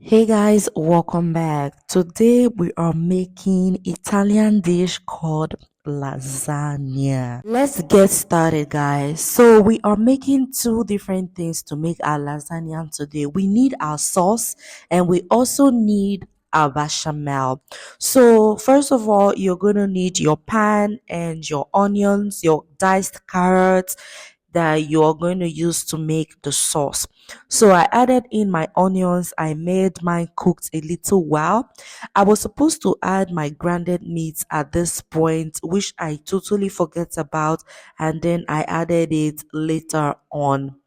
Hey guys, welcome back. Today we are making Italian dish called lasagna. Let's get started, guys. So we are making two different things to make our lasagna today. We need our sauce and we also need our bechamel. So first of all, you're going to need your pan and your onions, your diced carrots that you are going to use to make the sauce. So I added in my onions. I made mine cooked a little while. I was supposed to add my grounded meat at this point, which I totally forget about, and then I added it later on,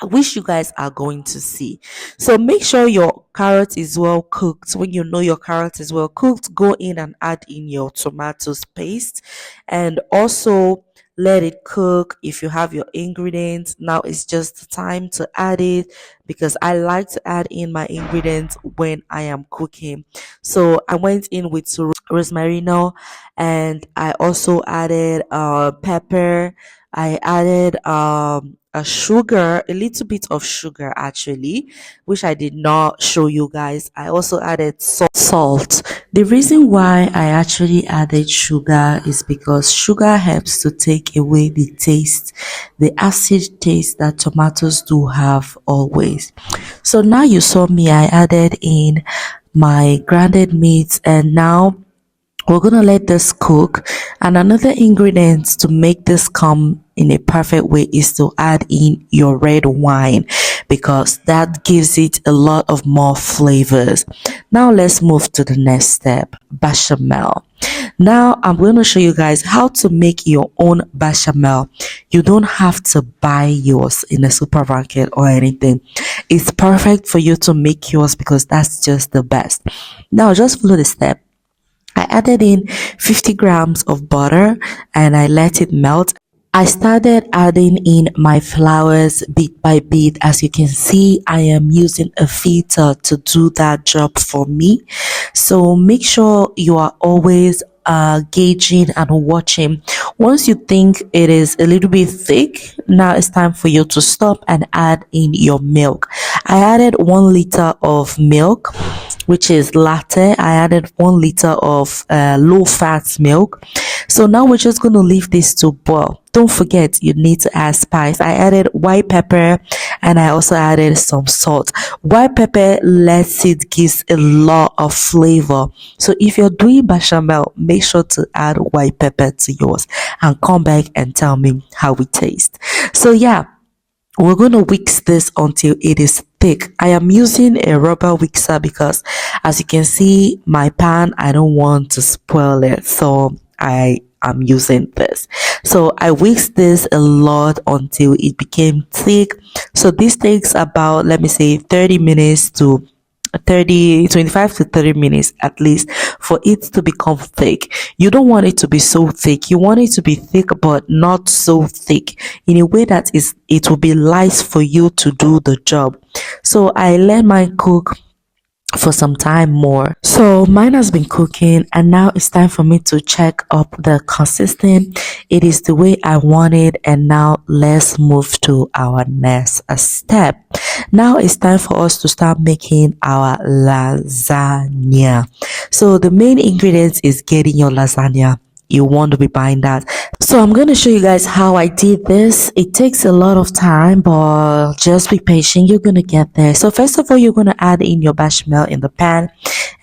which you guys are going to see. So make sure your carrot is well cooked. When you know your carrot is well cooked, go in and add in your tomatoes paste and also let it cook. If you have your ingredients, now it's just time to add it because I like to add in my ingredients when I am cooking. So I went in with rosmarino and I also added pepper. I added a sugar, a little bit of sugar actually, which I did not show you guys. I also added salt. The reason why I actually added sugar is because sugar helps to take away the taste, the acid taste that tomatoes do have always. So now you saw me, I added in my grounded meat and now we're gonna let this cook. And another ingredient to make this come in a perfect way is to add in your red wine because that gives it a lot of more flavors. Now let's move to the next step, bechamel. Now I'm going to show you guys how to make your own bechamel. You don't have to buy yours in a supermarket or anything. It's perfect for you to make yours because that's just the best. Now just follow the step. I added in 50 grams of butter and I let it melt. I started adding in my flours bit by bit. As you can see, I am using a filter to do that job for me. So make sure you are always gauging and watching. Once you think it is a little bit thick, now it's time for you to stop and add in your milk. I added 1 liter of milk, which is latte. I added 1 liter of low fat milk. So now we're just going to leave this to boil. Don't forget, you need to add spice. I added white pepper and I also added some salt. White pepper lets it gives a lot of flavor. So if you're doing bechamel, make sure to add white pepper to yours and come back and tell me how it tastes. So yeah, we're going to whisk this until it is thick. I am using a rubber whisker because as you can see, my pan, I don't want to spoil it. So I am using this. So I whisked this a lot until it became thick. So this takes about, let me say, 30 minutes to 25 to 30 minutes at least for it to become thick. You don't want it to be so thick. You want it to be thick but not so thick in a way that is it will be light for you to do the job. So I let mine cook for some time more. So mine has been cooking and now it's time for me to check up the consistency. It is the way I want it, and now let's move to our next step. Now it's time for us to start making our lasagna. So the main ingredients is getting your lasagna. You want to be buying that. So I'm going to show you guys how I did this. It takes a lot of time, but just be patient. You're going to get there. So first of all, you're going to add in your bechamel in the pan,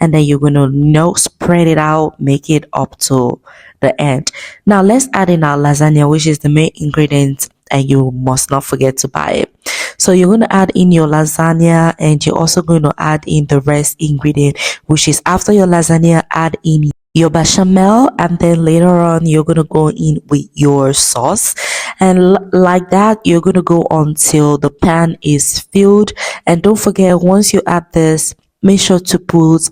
and then you're going to spread it out, make it up to the end. Now let's add in our lasagna, which is the main ingredient, and you must not forget to buy it. So you're going to add in your lasagna, and you're also going to add in the rest ingredient, which is after your lasagna, add in your bechamel, and then later on you're going to go in with your sauce, and like that you're going to go until the pan is filled. And don't forget, once you add this, make sure to put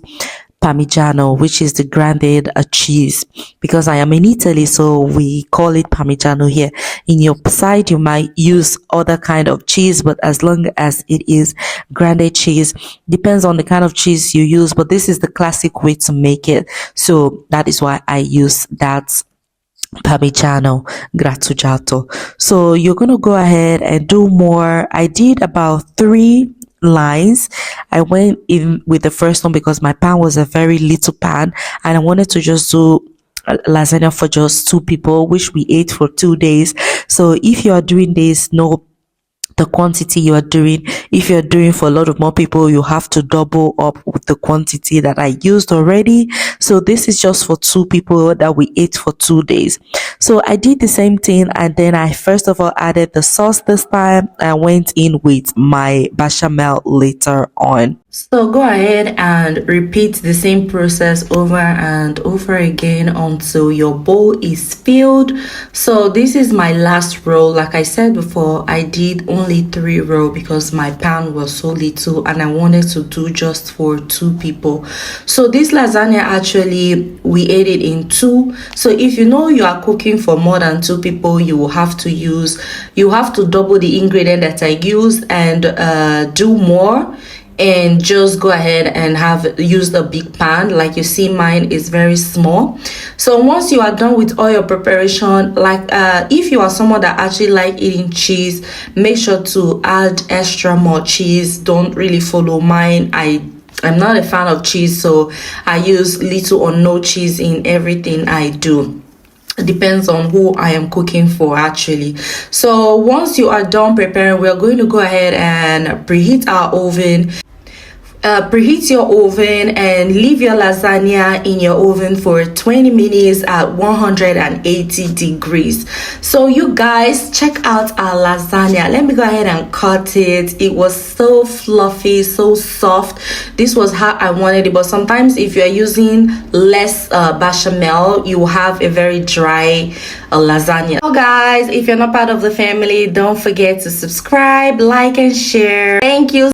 Parmigiano, which is the grounded cheese, because I am in Italy, so we call it Parmigiano here. In your side, you might use other kind of cheese, but as long as it is grounded cheese, depends on the kind of cheese you use, but this is the classic way to make it. So that is why I use that Parmigiano Grattugiato. So you're going to go ahead and do more. I did about 3 lines. I went in with the first one because my pan was a very little pan and I wanted to just do lasagna for just 2 people, which we ate for 2 days. So if you are doing this, know the quantity you are doing. If you're doing for a lot of more people, you have to double up with the quantity that I used already. So this is just for 2 people that we ate for 2 days. So I did the same thing, and then I first of all added the sauce. This time I went in with my bechamel later on. So go ahead and repeat the same process over and over again until your bowl is filled. So this is my last roll. Like I said before, I did only 3 roll because my pan was so little and I wanted to do just for 2 people. So this lasagna, actually we ate it in 2. So if you know you are cooking for more than 2 people, you will have to double the ingredient that I used and do more, and just go ahead and use the big pan. Like you see, mine is very small. So once you are done with all your preparation, like if you are someone that actually like eating cheese, make sure to add extra more cheese. Don't really follow mine. I'm not a fan of cheese, so I use little or no cheese in everything I do. Depends on who I am cooking for, actually. So once you are done preparing, we are going to go ahead and preheat our oven. Preheat your oven and leave your lasagna in your oven for 20 minutes at 180 degrees. So you guys, check out our lasagna. Let me go ahead and cut it. It was so fluffy, so soft. This was how I wanted it, but sometimes if you are using less bechamel, you will have a very dry lasagna. So guys, if you're not part of the family, don't forget to subscribe, like, and share. Thank you.